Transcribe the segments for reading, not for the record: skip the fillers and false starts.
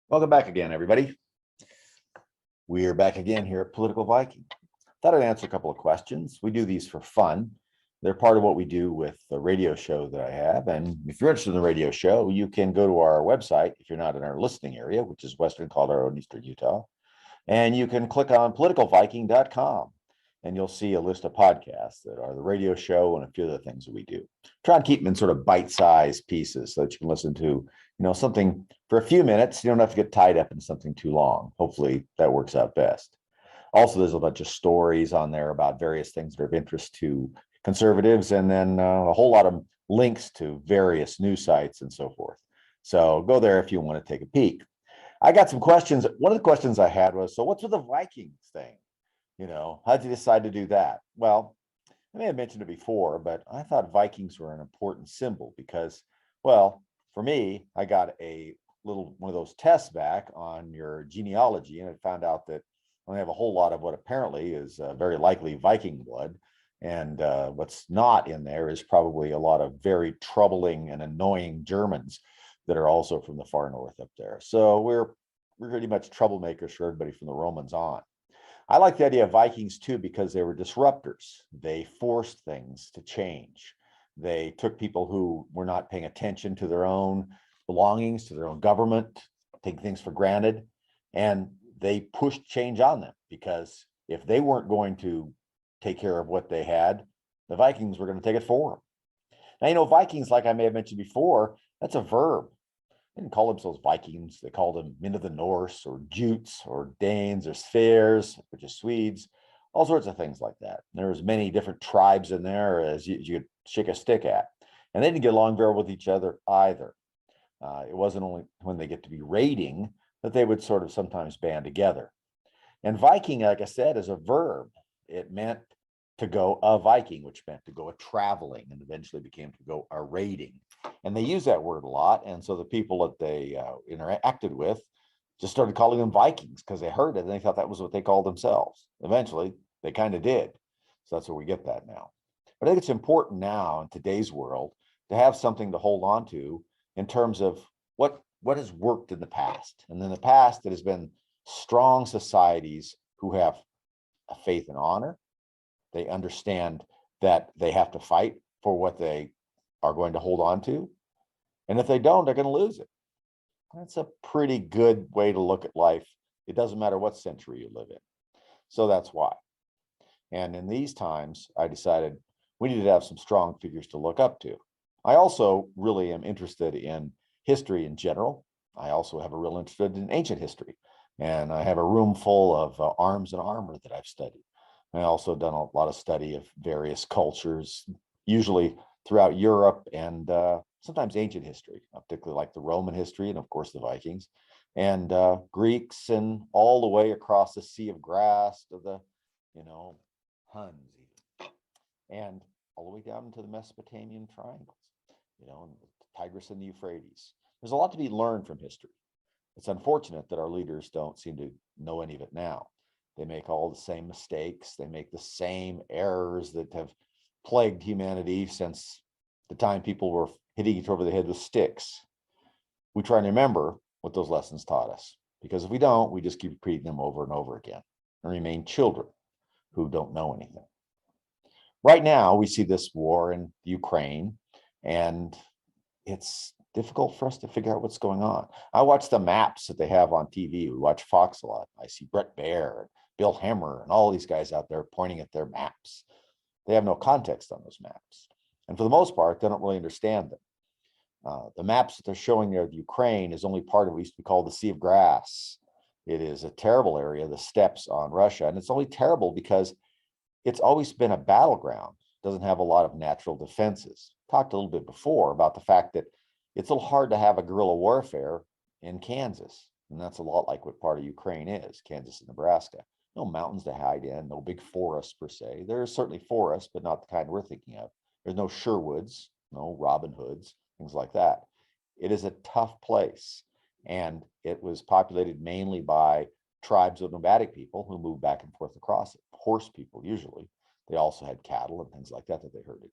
Welcome back again, everybody. We are back again here at Political Viking. Thought I'd answer a couple of questions. We do these for fun. They're part of what we do with the radio show that I have. And if you're interested in the radio show, you can go to our website if you're not in our listening area, which is Western Colorado and Eastern Utah. And you can click on politicalviking.com and you'll see a list of podcasts that are the radio show and a few of the things that we do. Try and keep them in sort of bite-sized pieces so that you can listen to, something for a few minutes. You don't have to get tied up in something too long. Hopefully that works out best. Also, there's a bunch of stories on there about various things that are of interest to conservatives, and then a whole lot of links to various news sites and so forth. So go there if you want to take a peek. I got some questions. One of the questions I had was, so what's with the Vikings thing? How'd you decide to do that? Well, I may have mentioned it before, but I thought Vikings were an important symbol because, well, for me, I got one of those tests back on your genealogy, and I found out that I have a whole lot of what apparently is very likely Viking blood. And what's not in there is probably a lot of very troubling and annoying Germans that are also from the far north up there. So we're pretty much troublemakers for everybody from the Romans on. I like the idea of Vikings too, because they were disruptors. They forced things to change. They took people who were not paying attention to their own belongings, to their own government, taking things for granted, and they pushed change on them, because if they weren't going to take care of what they had, the Vikings were going to take it for them. Now, Vikings, like I may have mentioned before, that's a verb. They didn't call themselves Vikings. They called them men of the Norse, or Jutes, or Danes, or Sverres, which is Swedes, all sorts of things like that. There was many different tribes in there as you could shake a stick at. And they didn't get along very well with each other either. It wasn't only when they get to be raiding that they would sort of sometimes band together. And Viking, like I said, is a verb. It meant to go a Viking, which meant to go a traveling, and eventually became to go a raiding. And they use that word a lot. And so the people that they interacted with just started calling them Vikings because they heard it and they thought that was what they called themselves. Eventually, they kind of did. So that's where we get that now. But I think it's important now in today's world to have something to hold on to in terms of what has worked in the past. And in the past, it has been strong societies who have a faith and honor. They understand that they have to fight for what they are going to hold on to. And if they don't, they're going to lose it. That's a pretty good way to look at life. It doesn't matter what century you live in. So that's why. And in these times, I decided we needed to have some strong figures to look up to. I also really am interested in history in general. I also have a real interest in ancient history. And I have a room full of arms and armor that I've studied. I also done a lot of study of various cultures, usually throughout Europe, and sometimes ancient history, particularly like the Roman history, and of course the Vikings, and Greeks, and all the way across the Sea of Grass to the, Huns, even, and all the way down into the Mesopotamian triangles, and the Tigris and the Euphrates. There's a lot to be learned from history. It's unfortunate that our leaders don't seem to know any of it now. They make all the same mistakes. They make the same errors that have plagued humanity since the time people were hitting each other over the head with sticks. We try and remember what those lessons taught us, because if we don't, we just keep repeating them over and over again and remain children who don't know anything. Right now, we see this war in Ukraine, and it's difficult for us to figure out what's going on. I watch the maps that they have on TV. We watch Fox a lot. I see Brett Baer, Bill Hemmer, and all these guys out there pointing at their maps. They have no context on those maps. And for the most part, they don't really understand them. The maps that they're showing there of Ukraine is only part of what used to be called the Sea of Grass. It is a terrible area, the steppes on Russia. And it's only terrible because it's always been a battleground. It doesn't have a lot of natural defenses. Talked a little bit before about the fact that it's a little hard to have a guerrilla warfare in Kansas. And that's a lot like what part of Ukraine is, Kansas and Nebraska. No mountains to hide in, no big forests per se. There are certainly forests, but not the kind we're thinking of. There's no Sherwoods, no Robin Hoods, things like that. It is a tough place. And it was populated mainly by tribes of nomadic people who moved back and forth across it. Horse people, usually. They also had cattle and things like that they herded.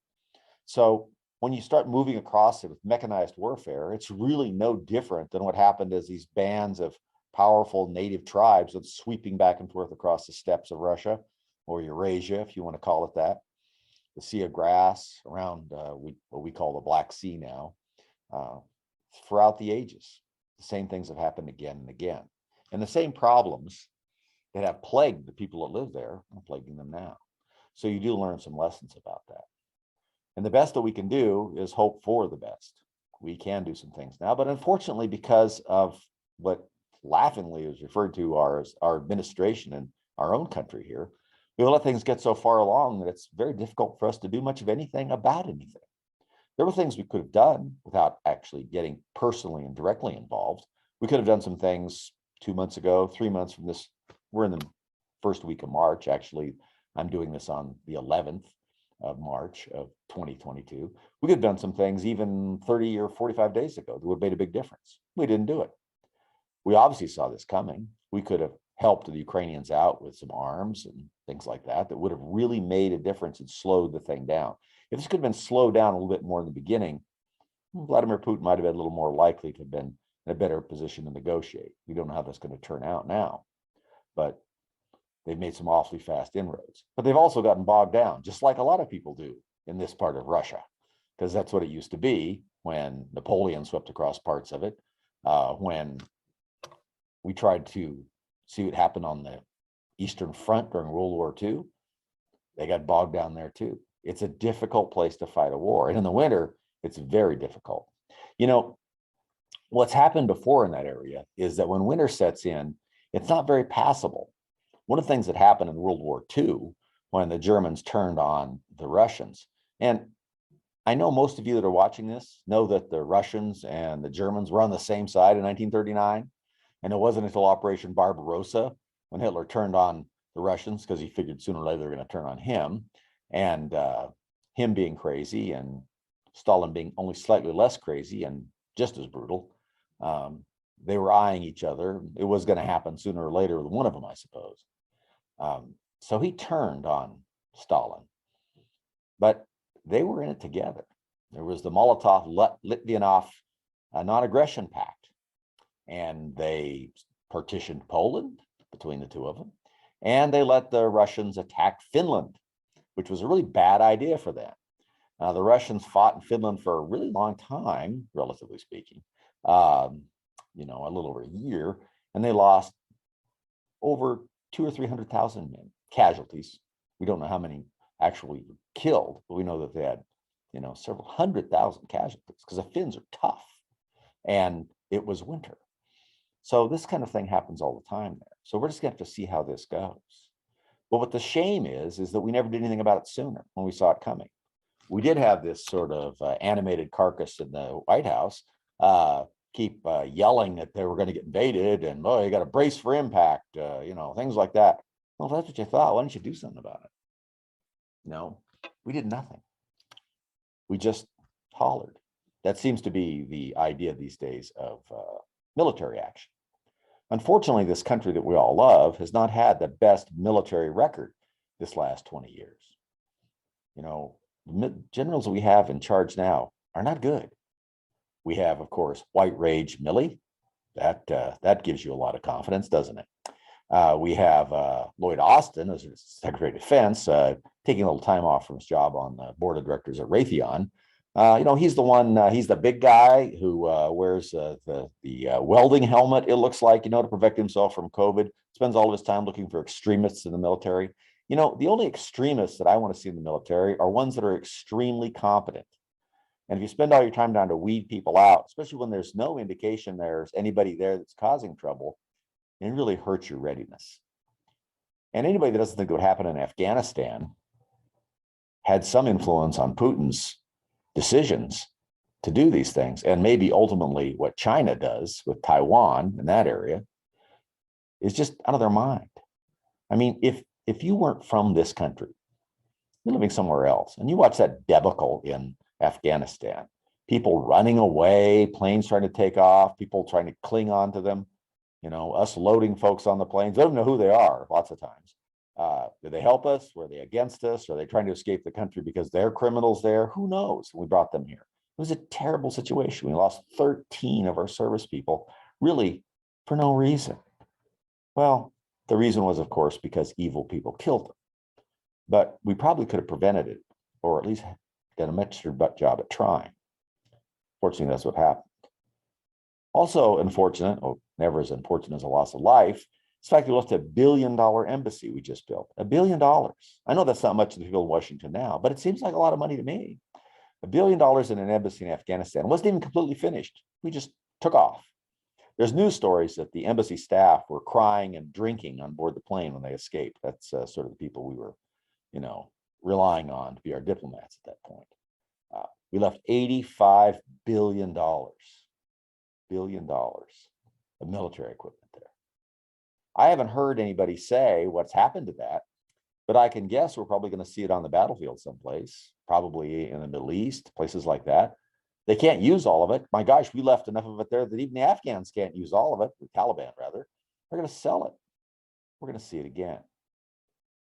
So when you start moving across it with mechanized warfare, it's really no different than what happened as these bands of powerful native tribes that's sweeping back and forth across the steppes of Russia, or Eurasia, if you want to call it that, the Sea of Grass around what we call the Black Sea now, throughout the ages. The same things have happened again and again. And the same problems that have plagued the people that live there are plaguing them now. So you do learn some lessons about that. And the best that we can do is hope for the best. We can do some things now, but unfortunately, because of what laughingly is referred to as our administration in our own country here, we let things get so far along that it's very difficult for us to do much of anything about anything. There were things we could have done without actually getting personally and directly involved. We could have done some things 2 months ago, 3 months from this. We're in the first week of March. Actually, I'm doing this on the 11th of March of 2022. We could have done some things even 30 or 45 days ago that would have made a big difference. We didn't do it. We obviously saw this coming. We could have helped the Ukrainians out with some arms and things like that that would have really made a difference and slowed the thing down. If this could have been slowed down a little bit more in the beginning, Vladimir Putin might have been a little more likely to have been in a better position to negotiate. We don't know how that's going to turn out now, but they've made some awfully fast inroads. But they've also gotten bogged down, just like a lot of people do in this part of Russia, because that's what it used to be when Napoleon swept across parts of it, when we tried to see what happened on the Eastern Front during World War II. They got bogged down there too. It's a difficult place to fight a war. And in the winter, it's very difficult. You know, what's happened before in that area is that when winter sets in, it's not very passable. One of the things that happened in World War II when the Germans turned on the Russians, and I know most of you that are watching this know that the Russians and the Germans were on the same side in 1939. And it wasn't until Operation Barbarossa when Hitler turned on the Russians, because he figured sooner or later they're going to turn on him, and him being crazy and Stalin being only slightly less crazy and just as brutal. They were eyeing each other. It was going to happen sooner or later with one of them, I suppose. So he turned on Stalin, but they were in it together. There was the Molotov-Litvinov non-aggression pact, and they partitioned Poland between the two of them, and they let the Russians attack Finland, which was a really bad idea for them. The Russians fought in Finland for a really long time, relatively speaking, you know, a little over a year, and they lost over 200,000 or 300,000 men, casualties. We don't know how many actually killed, but we know that they had, you know, several 100,000 casualties because the Finns are tough, and it was winter. So this kind of thing happens all the time there. So we're just going to have to see how this goes. But what the shame is that we never did anything about it sooner when we saw it coming. We did have this sort of animated carcass in the White House keep yelling that they were going to get invaded and, oh, you got to brace for impact, you know, things like that. Well, if that's what you thought, why don't you do something about it? No, we did nothing. We just hollered. That seems to be the idea these days of military action. Unfortunately, this country that we all love has not had the best military record this last 20 years. You know, the generals we have in charge now are not good. We have, of course, White Rage Milley. That gives you a lot of confidence, doesn't it? We have Lloyd Austin as Secretary of Defense, taking a little time off from his job on the board of directors at Raytheon. You know, he's the one, he's the big guy who wears the welding helmet, it looks like, you know, to protect himself from COVID, spends all of his time looking for extremists in the military. You know, the only extremists that I want to see in the military are ones that are extremely competent. And if you spend all your time down to weed people out, especially when there's no indication there's anybody there that's causing trouble, it really hurts your readiness. And anybody that doesn't think what happened in Afghanistan had some influence on Putin's decisions to do these things, and maybe ultimately what China does with Taiwan in that area is just out of their mind. I mean, if you weren't from this country, you're living somewhere else, and you watch that debacle in Afghanistan, people running away, planes trying to take off, people trying to cling on to them, you know, us loading folks on the planes, they don't know who they are lots of times. Did they help us? Were they against us? Are they trying to escape the country because they're criminals there? Who knows? We brought them here. It was a terrible situation. We lost 13 of our service people, really for no reason. Well, the reason was, of course, because evil people killed them. But we probably could have prevented it, or at least done a much better job at trying. Fortunately, that's what happened. Also unfortunate, never as unfortunate as a loss of life, is the fact we lost $1 billion embassy we just built. $1 billion. I know that's not much to the people in Washington now, but it seems like a lot of money to me. $1 billion in an embassy in Afghanistan wasn't even completely finished. We just took off. There's news stories that the embassy staff were crying and drinking on board the plane when they escaped. That's sort of the people we were, relying on to be our diplomats at that point. We left $85 billion of military equipment there. I haven't heard anybody say what's happened to that, but I can guess we're probably going to see it on the battlefield someplace, probably in the Middle East, places like that. They can't use all of it. My gosh, we left enough of it there that even the Afghans can't use all of it, the Taliban rather. They're going to sell it. We're going to see it again.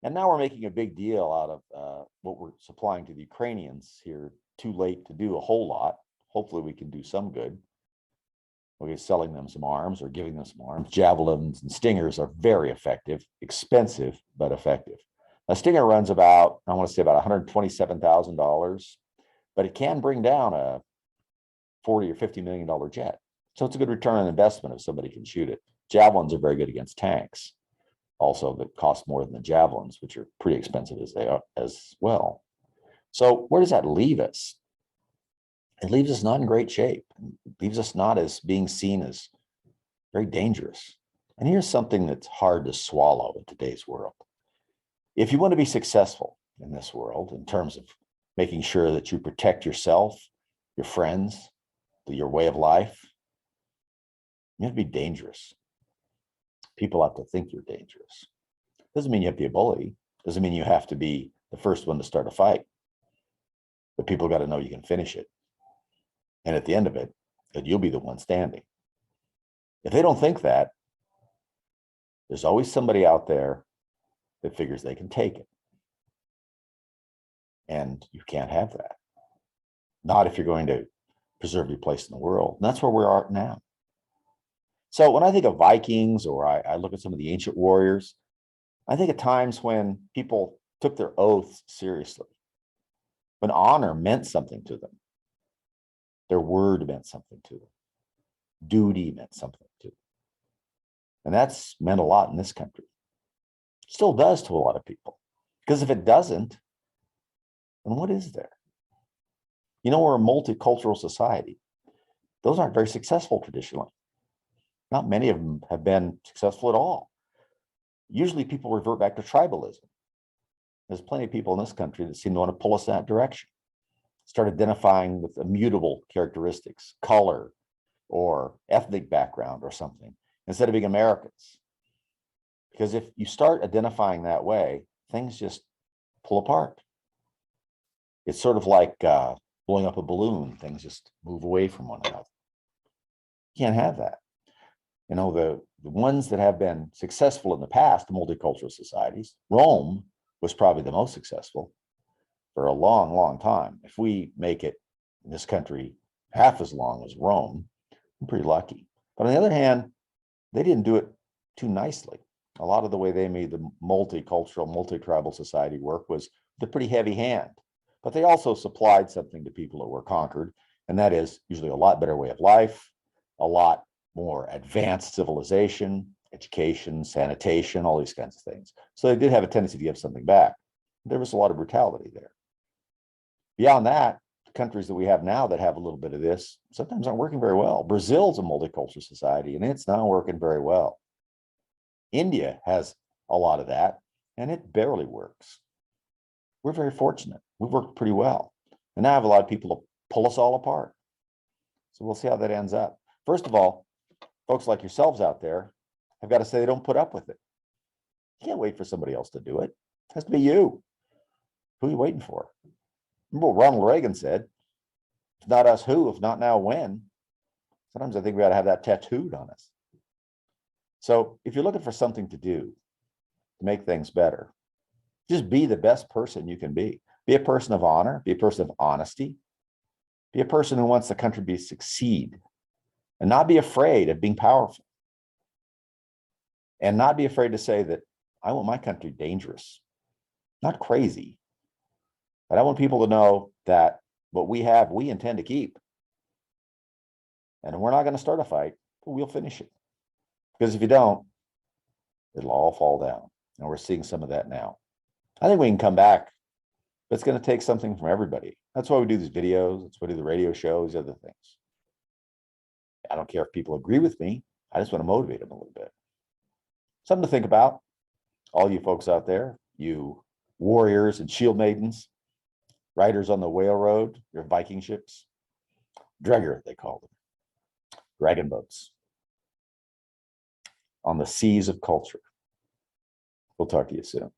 And now we're making a big deal out of what we're supplying to the Ukrainians here. Too late to do a whole lot. Hopefully we can do some good. We're selling them some arms or giving them some arms. Javelins and Stingers are very effective, expensive, but effective. A Stinger runs about, I want to say about $127,000, but it can bring down a $40 or $50 million jet. So it's a good return on investment if somebody can shoot it. Javelins are very good against tanks. Also, that cost more than the Javelins, which are pretty expensive as they are as well. So where does that leave us? It leaves us not in great shape. It leaves us not as being seen as very dangerous. And here's something that's hard to swallow in today's world. If you want to be successful in this world, in terms of making sure that you protect yourself, your friends, your way of life, you have to be dangerous. People have to think you're dangerous. Doesn't mean you have to be a bully. Doesn't mean you have to be the first one to start a fight. But people got to know you can finish it. And at the end of it, that you'll be the one standing. If they don't think that, there's always somebody out there that figures they can take it. And you can't have that. Not if you're going to preserve your place in the world. And that's where we are now. So when I think of Vikings, or I look at some of the ancient warriors, I think of times when people took their oaths seriously, when honor meant something to them, their word meant something to them, duty meant something to them. And that's meant a lot in this country. Still does to a lot of people. Because if it doesn't, then what is there? We're a multicultural society. Those aren't very successful traditionally. Not many of them have been successful at all. Usually people revert back to tribalism. There's plenty of people in this country that seem to want to pull us in that direction. Start identifying with immutable characteristics, color, or ethnic background or something, instead of being Americans. Because if you start identifying that way, things just pull apart. It's sort of like blowing up a balloon. Things just move away from one another. You can't have that. The ones that have been successful in the past, the multicultural societies, Rome was probably the most successful for a long, long time. If we make it in this country half as long as Rome, I'm pretty lucky. But on the other hand, they didn't do it too nicely. A lot of the way they made the multicultural, multi-tribal society work was with a pretty heavy hand. But they also supplied something to people that were conquered, and that is usually a lot better way of life, a lot more advanced civilization, education, sanitation, all these kinds of things. So they did have a tendency to give something back. There was a lot of brutality there. Beyond that, the countries that we have now that have a little bit of this sometimes aren't working very well. Brazil's a multicultural society, and it's not working very well. India has a lot of that, and it barely works. We're very fortunate. We've worked pretty well. And now I have a lot of people to pull us all apart. So we'll see how that ends up. First of all, folks like yourselves out there have got to say they don't put up with it. You can't wait for somebody else to do it. It has to be you. Who are you waiting for? Remember what Ronald Reagan said, if not us, who? If not now, when? Sometimes I think we ought to have that tattooed on us. So if you're looking for something to do, to make things better. Just be the best person you can be. Be a person of honor, be a person of honesty, be a person who wants the country to succeed, and not be afraid of being powerful. And not be afraid to say that I want my country dangerous, not crazy. But I want people to know that what we have, we intend to keep. And we're not going to start a fight, but we'll finish it. Because if you don't, it'll all fall down. And we're seeing some of that now. I think we can come back, but it's going to take something from everybody. That's why we do these videos. That's why we do the radio shows, other things. I don't care if people agree with me. I just want to motivate them a little bit. Something to think about. All you folks out there, you warriors and shield maidens, riders on the whale road, your Viking ships, Dregger, they call them, dragon boats on the seas of culture. We'll talk to you soon.